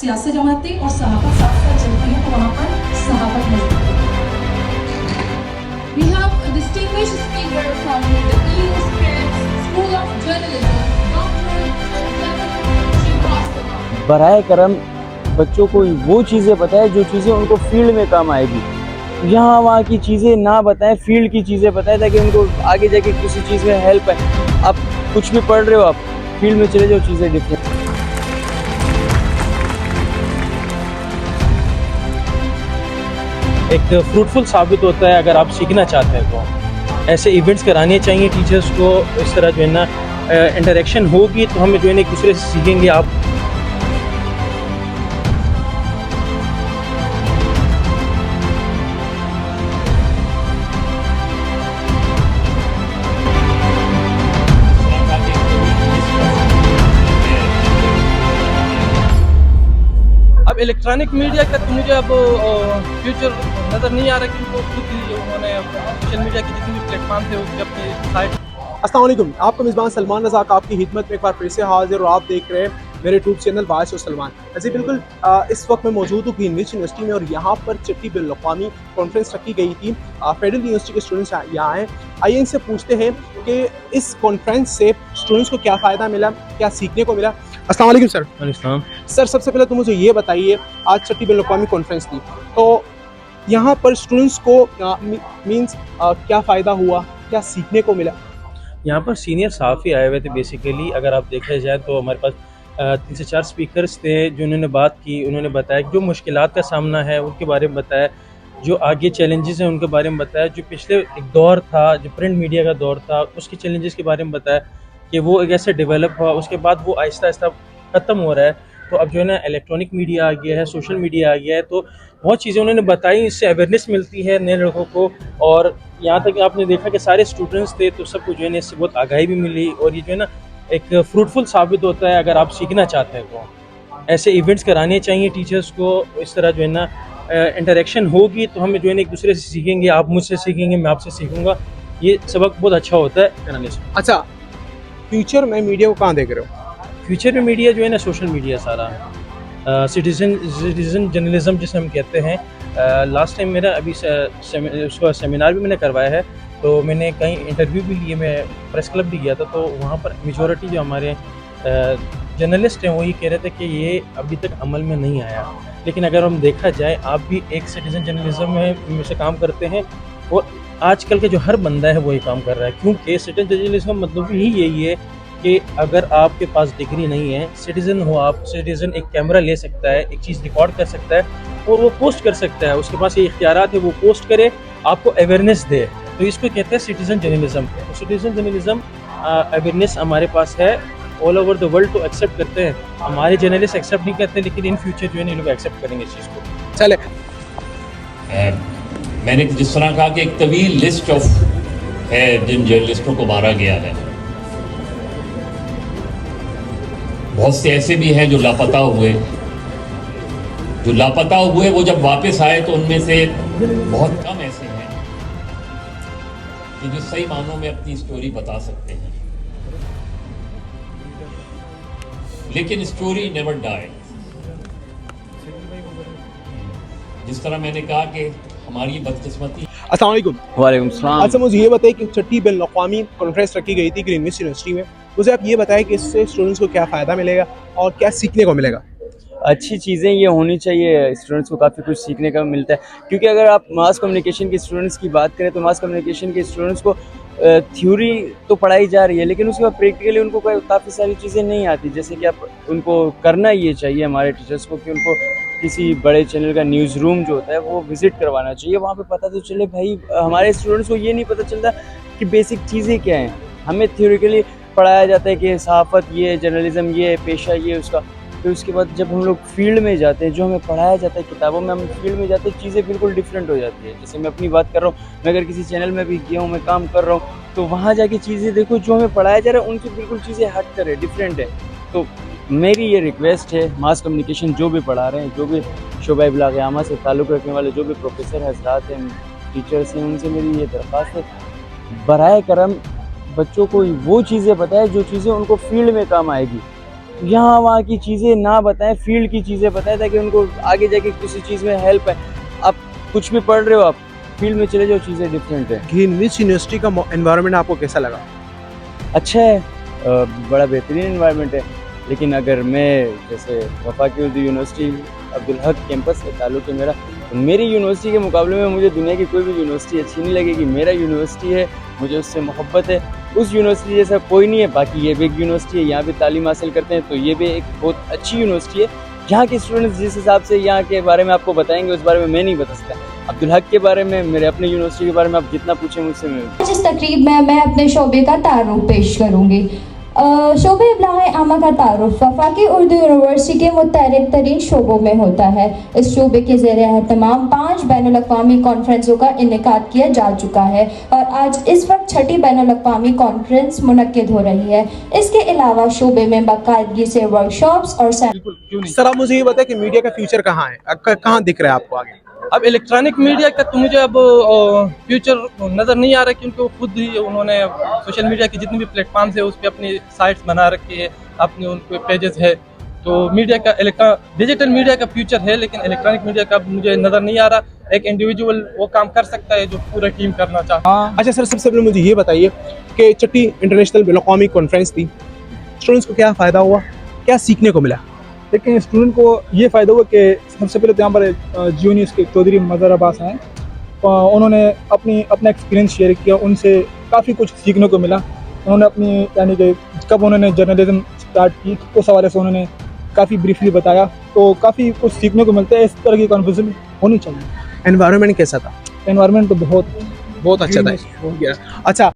सियासी जमातें और सहाफत साथ साथ चलती हैं तो वहाँ पर सहाफत मौजूद है। We have a distinguished speaker from the EU Scripps School of Journalism, Dr. Srivastava. बराए करम बच्चों को वो चीज़ें बताएं जो चीज़ें उनको फील्ड में काम आएगी। यहाँ वहाँ की चीज़ें ना बताएं, फील्ड की चीज़ें बताएं ताकि उनको आगे जाके किसी चीज़ में हेल्प है। आप कुछ भी पढ़ रहे हो, आप फील्ड में चले जाओ, चीज़ें डिफरेंट। एक फ्रूटफुल साबित होता है अगर आप सीखना चाहते हैं तो ऐसे इवेंट्स कराने चाहिए टीचर्स को। इस तरह जो है ना इंटरेक्शन होगी तो हमें जो है ना एक दूसरे से सीखेंगे। आप अब इलेक्ट्रॉनिक मीडिया का तो मुझे अब फ्यूचर नज़र नहीं आ रहा कि उनको खुद ही उन्होंने सोशल मीडिया के जितने भी प्लेटफॉर्म थे उसके अपने साइट। अस्सलाम वालेकुम, आपका मेज़बान सलमान रज़ाक आपकी खिदमत में एक बार फिर से हाजिर और आप देख रहे हैं मेरे यूट्यूब चैनल वाइस और सलमान। जी बिल्कुल, इस वक्त मैं मौजूद हूँ ग्रीनविच यूनिवर्सिटी में और यहाँ पर छठी बैनुल-अक़वामी कॉन्फ्रेंस रखी गई थी। फेडरल यूनिवर्सिटी के स्टूडेंट्स यहाँ आए। आइए इनसे पूछते हैं कि इस कॉन्फ्रेंस से स्टूडेंट्स को क्या फ़ायदा मिला, क्या सीखने को मिला। अस्सलाम वालेकुम सर। सर सबसे पहले तो मुझे ये बताइए, आज छठी बैनुल-अक़वामी कॉन्फ्रेंस थी तो यहाँ पर स्टूडेंट्स को मीन्स क्या फ़ायदा हुआ, क्या सीखने को मिला? यहाँ पर सीनियर साफ़ी आए हुए थे। बेसिकली अगर आप देखा जाए तो हमारे पास 3 से 4 स्पीकर्स थे जिन्होंने बात की। उन्होंने बताया जो मुश्किलात का सामना है उनके बारे में बताया, जो आगे चैलेंजेस हैं उनके बारे में बताया, जो पिछले एक दौर था जो प्रिंट मीडिया का दौर था उसके चैलेंजेस के बारे में बताया कि वो एक ऐसे डेवलप हुआ, उसके बाद वो आहिस्ता आहिस्ता ख़त्म हो रहा है। तो अब जो है ना इलेक्ट्रॉनिक मीडिया आ गया है, सोशल मीडिया आ गया है, तो बहुत चीज़ें उन्होंने बताई। इससे अवेयरनेस मिलती है नए लोगों को और यहाँ तक आपने देखा कि सारे स्टूडेंट्स थे तो सबको जो है ना इससे बहुत आगाही भी मिली और ये जो है ना एक फ्रूटफुल साबित होता है अगर आप सीखना चाहते हैं तो ऐसे इवेंट्स कराने चाहिए टीचर्स को। इस तरह जो है ना इंटरेक्शन होगी तो हमें जो है ना एक दूसरे से सीखेंगे। आप मुझसे सीखेंगे, मैं आपसे सीखूंगा। ये सबक बहुत अच्छा होता है कराने से। अच्छा, फ्यूचर में मीडिया को कहाँ देख रहे हो? फ्यूचर में मीडिया जो है ना सोशल मीडिया सारा सिटीज़न जर्नलिज्म जिसे हम कहते हैं। लास्ट टाइम मेरा अभी उसका सेमिनार भी मैंने करवाया है तो मैंने कहीं इंटरव्यू भी लिए, मैं प्रेस क्लब भी गया था तो वहाँ पर मेजॉरिटी जो हमारे जर्नलिस्ट हैं वो ये कह रहे थे कि ये अभी तक अमल में नहीं आया। लेकिन अगर हम देखा जाए, आप भी एक सिटीज़न जर्नलिज्म में से काम करते हैं और आजकल के जो हर बंदा है वही काम कर रहा है, क्योंकि सिटीज़न जर्नलिज्म मतलब ही यही है कि अगर आपके पास डिग्री नहीं है, सिटीज़न हो आप, सिटीज़न एक कैमरा ले सकता है, एक चीज़ रिकॉर्ड कर सकता है और वो पोस्ट कर सकता है। उसके पास ये इख्तियारात है, वो पोस्ट करे, आपको अवेयरनेस दे। तो इसको कहते हैं सिटीज़न जर्नलिज्म। तो सिटीज़न जर्नलिज्म अवेयरनेस हमारे पास है, ऑल ओवर द वर्ल्ड तो एक्सेप्ट करते हैं। हमारे जर्नलिस्ट एक्सेप्ट नहीं करते, लेकिन इन फ्यूचर जो है ना लोग एक्सेप्ट करेंगे इस चीज़ को। चले, मैंने जिस तरह कहा कि एक तवील लिस्ट ऑफ है जिन जर्नलिस्टों को मारा गया है। बहुत से ऐसे भी हैं जो लापता हुए, वो जब वापस आए तो उनमें से बहुत कम ऐसे हैं कि जो सही मानों में अपनी स्टोरी बता सकते हैं। लेकिन स्टोरी नेवर डाई। जिस तरह मैंने कहा कि हमारी बदकिस्मती। अस्सलाम वालेकुम। वालेकुम सलाम। अच्छा, मुझे ये बताइए कि छठी बैनुल-अक़वामी कॉन्फ्रेंस रखी गई थी ग्रीनविच यूनिवर्सिटी में। मुझे आप ये बताएं कि इससे स्टूडेंट्स को क्या फ़ायदा मिलेगा और क्या सीखने को मिलेगा? अच्छी चीज़ें ये होनी चाहिए, स्टूडेंट्स को काफ़ी कुछ सीखने का मिलता है। क्योंकि अगर आप मास कम्युनिकेशन के स्टूडेंट्स की बात करें तो मास कम्युनिकेशन के स्टूडेंट्स को थ्योरी तो पढ़ाई जा रही है लेकिन उसके बाद प्रैक्टिकली उनको काफ़ी सारी चीज़ें नहीं आती। जैसे कि आप उनको करना ये चाहिए हमारे टीचर्स को कि उनको किसी बड़े चैनल का न्यूज़ रूम जो होता है वो विज़िट करवाना चाहिए। वहाँ पे पता तो चले भाई, हमारे स्टूडेंट्स को ये नहीं पता चलता कि बेसिक चीज़ें क्या हैं। हमें थ्योरिटिकली पढ़ाया जाता है कि सहाफ़त ये, जर्नलिज़म ये, पेशा ये, उसका। फिर उसके बाद जब हम लोग फील्ड में जाते हैं, जो हमें पढ़ाया जाता है किताबों में, हम फील्ड में जाते हैं चीज़ें बिल्कुल डिफरेंट हो जाती है। जैसे मैं अपनी बात कर रहा हूँ, मैं अगर किसी चैनल में भी गया हूँ, मैं काम कर रहा हूँ तो वहाँ जाके चीज़ें देखो, जो हमें पढ़ाया जा रहा है उनसे बिल्कुल चीज़ें हट कर है, डिफरेंट है। तो मेरी ये रिक्वेस्ट है, मास कम्युनिकेशन जो भी पढ़ा रहे हैं, जो भी शोबा इब्लाग़ आमा से ताल्लुक़ रखने वाले जो भी प्रोफेसर हज़रात हैं, टीचर्स हैं, उनसे मेरी ये दरख्वास्त है, बराए करम बच्चों को वो चीज़ें बताएं जो चीज़ें उनको फील्ड में काम आएगी। यहाँ वहाँ की चीज़ें ना बताएं, फील्ड की चीज़ें बताएं, ताकि उनको आगे जाके किसी चीज़ में हेल्प है। आप कुछ भी पढ़ रहे हो, आप फील्ड में चले जाओ, चीज़ें डिफरेंट है। ग्रीनविच यूनिवर्सिटी का एनवायरनमेंट आपको कैसा लगा? अच्छा है, बड़ा बेहतरीन एनवायरनमेंट है। लेकिन अगर मैं जैसे वफाकी उर्दू यूनिवर्सिटी अब्दुल हक कैंपस से ताल्लुक़ है मेरा, तो मेरी यूनिवर्सिटी के मुकाबले में मुझे दुनिया की कोई भी यूनिवर्सिटी अच्छी नहीं लगेगी। मेरा यूनिवर्सिटी है, मुझे उससे मोहब्बत है। उस यूनिवर्सिटी जैसा कोई नहीं है। बाकी ये भी एक यूनिवर्सिटी है, यहाँ भी तालीम हासिल करते हैं, तो ये भी एक बहुत अच्छी यूनिवर्सिटी है। यहाँ के स्टूडेंट्स जिस हिसाब से यहाँ के बारे में आपको बताएंगे, उस बारे में मैं नहीं बता सकता। अब्दुल हक के बारे में, मेरे अपने यूनिवर्सिटी के बारे में आप जितना पूछें मुझसे मैं आज इस तकरीब में मैं अपने शोबे का तारुफ पेश करूँगी। शोबे इब्लाग आमा का तारुफ वफाकी उर्दू यूनिवर्सिटी के मुतहरिक तरीन शोबों में होता है। इस शोबे के ज़ेरे एहतमाम 5 बैनुल-अक़वामी कॉन्फ्रेंसों का इनेकाद किया जा चुका है और आज इस वक्त 6ठी बैनुल-अक़वामी कॉन्फ्रेंस मुनक्किद हो रही है। इसके अलावा शोबे में बाकायदगी से वर्कशॉप्स और सर आप मुझे ये बताएं कि मीडिया का फ्यूचर कहाँ है, कहाँ दिख रहा है आपको आगे? अब इलेक्ट्रॉनिक मीडिया का तो मुझे अब फ्यूचर नज़र नहीं आ रहा, क्योंकि खुद ही उन्होंने सोशल मीडिया की जितनी भी प्लेटफॉर्म्स है उस पर अपनी साइट्स बना रखी है, अपने उनके पेजेस है। तो मीडिया का डिजिटल मीडिया का फ्यूचर है, लेकिन इलेक्ट्रॉनिक मीडिया का मुझे नज़र नहीं आ रहा। एक इंडिविजुअल वो काम कर सकता है जो पूरा टीम करना चाहता है। अच्छा सर, सबसे पहले मुझे ये बताइए कि छठी इंटरनेशनल बैनुल-अक़वामी कॉन्फ्रेंस थी, स्टूडेंट्स को क्या फ़ायदा हुआ, क्या सीखने को मिला? लेकिन स्टूडेंट को ये फ़ायदा हुआ कि सबसे पहले तो यहाँ पर जूनियर्स के चौधरी मज़हर अब्बास हैं, उन्होंने अपना एक्सपीरियंस शेयर किया, उनसे काफ़ी कुछ सीखने को मिला। उन्होंने अपनी यानी कि कब उन्होंने जर्नलिज्म स्टार्ट की उस हवाले से उन्होंने काफ़ी ब्रीफली बताया, तो काफ़ी कुछ सीखने को मिलता है। इस तरह की कॉन्फ्रेंस होनी चाहिए। एनवायरनमेंट कैसा था? एनवायरनमेंट तो बहुत अच्छा था। अच्छा